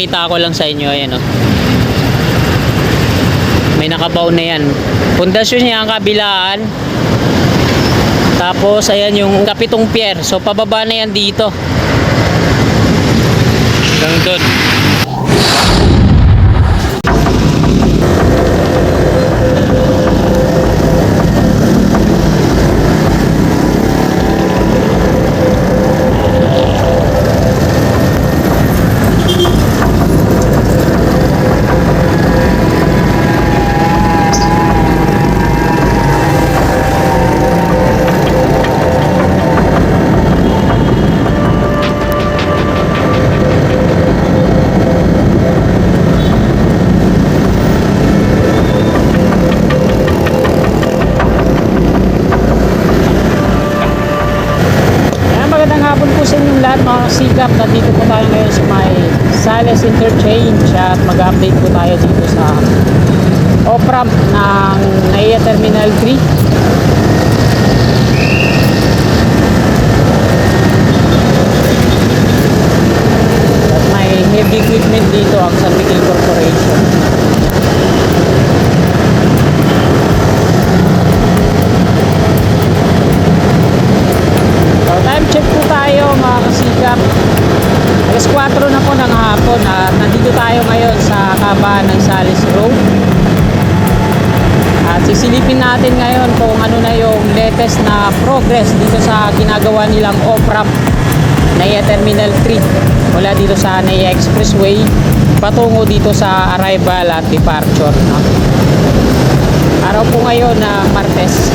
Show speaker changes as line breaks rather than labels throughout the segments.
Papakita ko lang sa inyo. Ayan, oh. May nakabaw na yan. Pundasyon niya ang kabilaan. Tapos ayan yung kapitong pier. So pababa na yan dito. Hanggang doon. Mga kasigap, nandito po tayo ngayon sa may Sales Interchange at mag-update po tayo dito sa off-ramp ng NAIA Terminal 3. At may heavy equipment dito ang San Miguel Corporation. Time check po tayo mga kasigap. Alas 4 na po ng hapon at nandito tayo ngayon sa kabahan ng Sales Road. At sisilipin natin ngayon kung ano na yung latest na progress dito sa ginagawa nilang off-ramp NAIA Terminal 3 mula dito sa NAIA Expressway patungo dito sa arrival at departure, no? Araw po ngayon na Martes.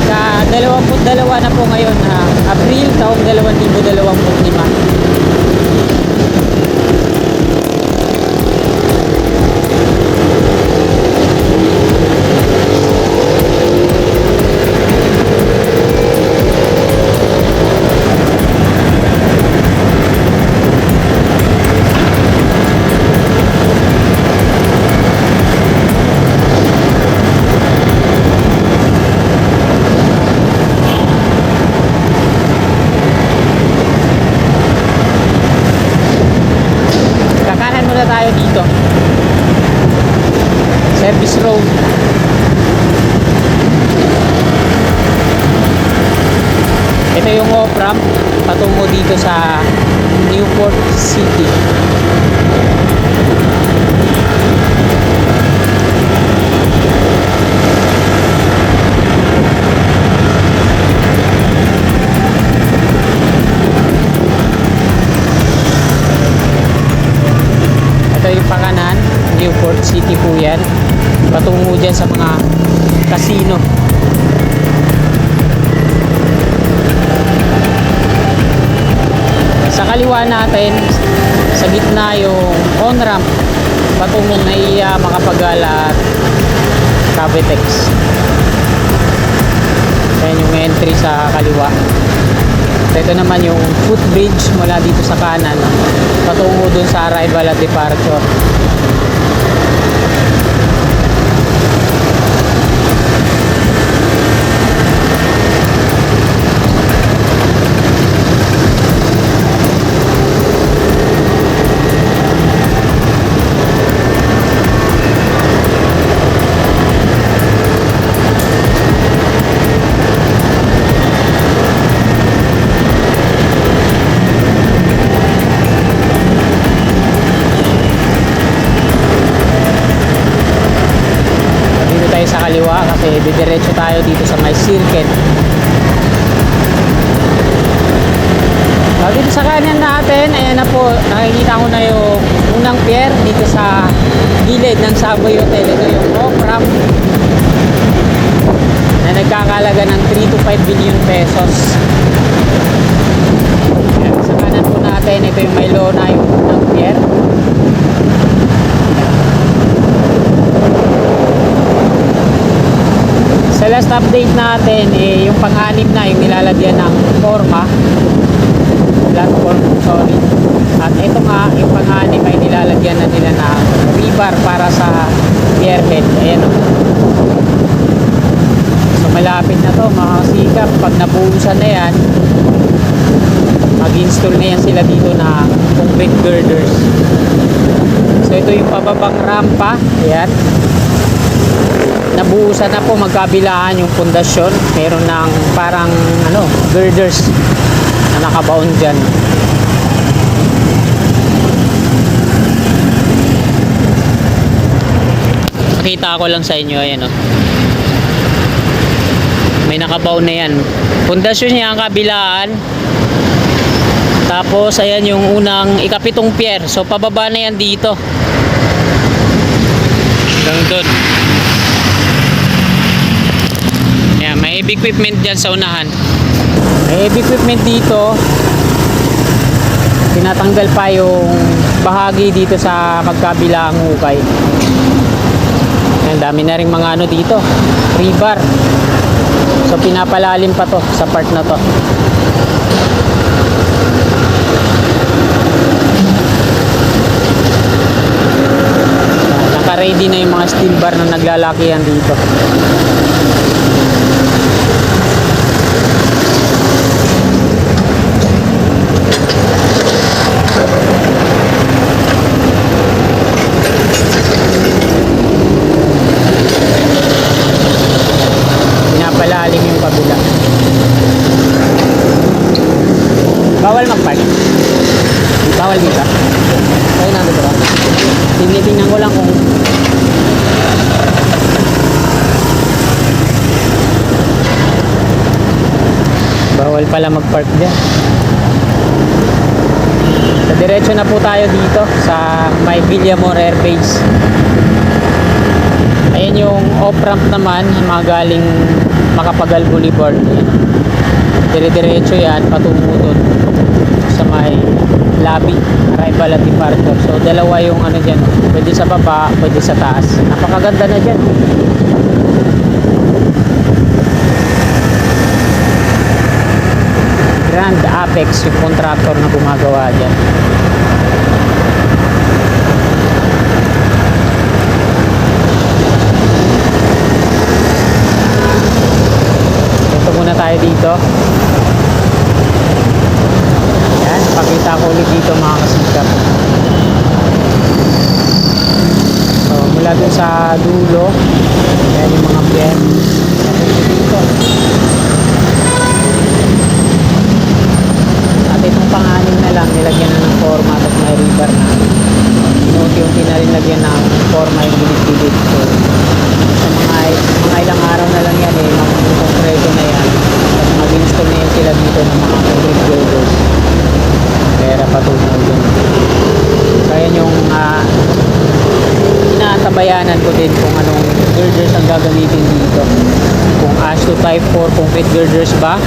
Ka-22 na po ngayon na April taong 2025. Tayo dito Service Road. Ito yung off-ramp patungo dito sa Newport City. Yung panganan, Newport City po yan, patungo dyan sa mga casino. Sa kaliwa natin, sa gitna yung on-ramp patungong NAIA, Makapagala at Cavitex. Yan yung entry sa kaliwa. Ito naman yung footbridge mula dito sa kanan patungo dun sa arrival at departure. Sa kaliwa kasi didiretso tayo dito sa may circuit. Dito sa kanan natin, ayan na po, nakikita ko na yung unang pier dito sa gilid ng Savoy Hotel. Ito yung off-ramp na nagkakalaga ng 3 to 5 billion pesos. Ayan, sa kanan po natin, ito yung may lona, yung unang pier. Sa last update natin, yung pang-anim na yung nilalagyan ng platform, sorry. At ito nga, yung pang-anim ay nilalagyan na nila na rebar para sa pierhead. Ayan o. So malapit na to mga kasikap. Pag nabuhusan na yan, mag-install na yan sila dito na concrete girders. yung pababang rampa. Ayan. Nabuhusan na po magkabilaan yung pundasyon. Meron ng parang girders na nakabaon dyan. Nakita ko lang sa inyo, ayan o. May nakabaon na yan. Pundasyon niya ang kabilaan. Tapos ayan yung unang ikapitong pier. So pababa na yan dito. Hanggang doon. Ayan, may heavy equipment dyan sa unahan. May heavy equipment dito. Tinatanggal pa yung bahagi dito sa magkabilang hukay. Ayan, dami na rin mga dito. Rebar. So pinapalalim pa to sa part na to. Naka-ready na yung mga steel bar na naglalakihan dito. Pinapalalim yung kabila. Bawal mag-park. Bawal dito. Kaya nandito ba? Tingnan ko lang kung bawal pala mag-park dyan. So, diretso na po tayo dito sa may Villamor Air Base. Ayan yung off-ramp naman, mga galing Macapagal Boulevard. Dire-diretso yan patungo dun sa may lobby, arrival at departure. So dalawa yung dyan, pwede sa baba, pwede sa taas. Napakaganda na dyan. Grand Apex yung contractor na gumagawa dyan. Ito muna tayo dito. Yan, pakita ko ulit dito mga kasikap. So mula dun sa dulo, yan yung mga pier. Dito. At itong pang-anim na lang, nilagyan na ng forma at may rebar na. Inuti-unti na rin lagyan ng forma yung gilid-gilid. So sa mga ilang araw na lang yan mag-concreto na yan. At mag-install na yan sila dito ng mga concrete girders. Pera patunaw yun. Kaya yung inatabayanan ko din kung anong girders ang gagamitin dito. Kung ASHTO Type 4 concrete girders ba,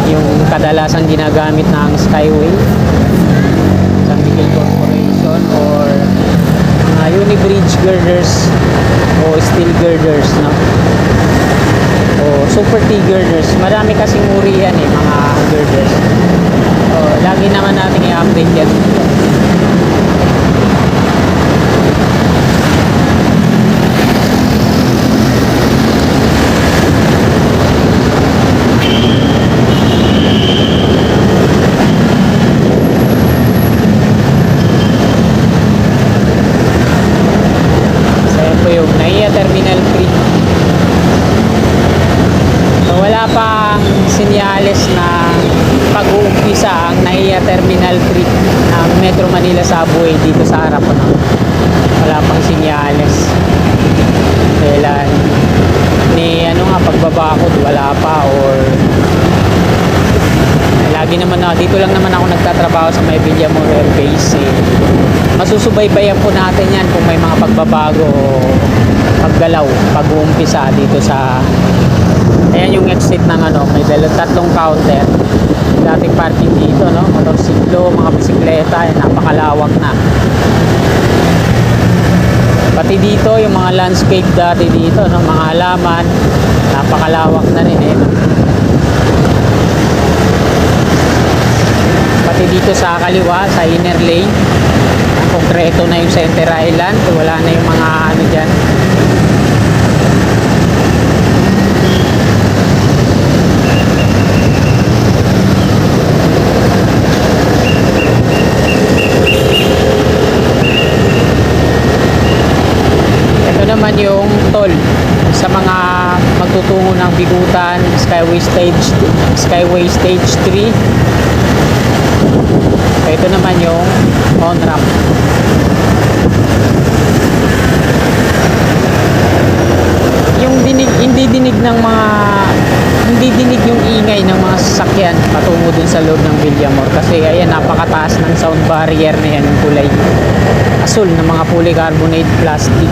yung kadalasan ginagamit ng Skyway, San Miguel Corporation, or mga Unibridge girders o steel girders, no? O Super T girders. Marami kasing uri yan mga girders. So lagi naman natin i-update yan dito. Terminal 3. So wala pang sinyales na pag-uumpisa ang NAIA Terminal 3 ng Metro Manila Subway dito sa harap ko. Wala pang sinyales. Kailan ni pagbabakod wala pa, or lagi naman dito lang naman ako nagtatrabaho sa may Villamor Air Base. Masusubaybayan po natin yan kung may mga pagbabago o paggalaw, pag-uumpisa dito sa ayan yung exit ng may tatlong counter. Dating parking dito, motorsiklo, mga bisikleta, napakalawak na. Pati dito yung mga landscape dati dito, mga halaman, napakalawak na rin Pati dito sa kaliwa, sa inner lane, konkreto na yung center island, wala na yung mga dyan. naman yung toll sa mga magtutungo ng Bigutan, Skyway Stage 3. Ito naman yung on-ramp. Yung hindi dinig yung ingay ng mga sasakyan patungo dun sa loob ng Villamor kasi ayan, napakataas ng sound barrier na yan, yung kulay asul ng mga polycarbonate plastic.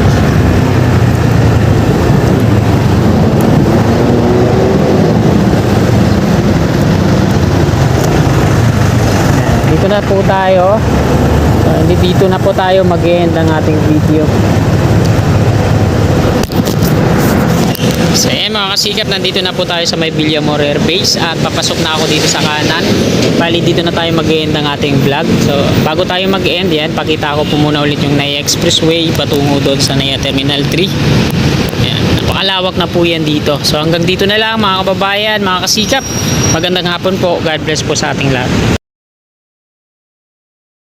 Dito na po tayo. Dito na po tayo mag-end ang ating video. So ayan mga kasikap, nandito na po tayo sa may Villamor Air Base at papasok na ako dito sa kanan. Bali dito na tayo mag-end ang ating vlog. So bago tayo mag-end yan, pakita ko po muna ulit yung Naya Expressway patungo doon sa Naya Terminal 3. Ayan, napakalawak na po yan dito. So hanggang dito na lang mga kababayan, mga kasikap. Magandang hapon po. God bless po sa ating lahat.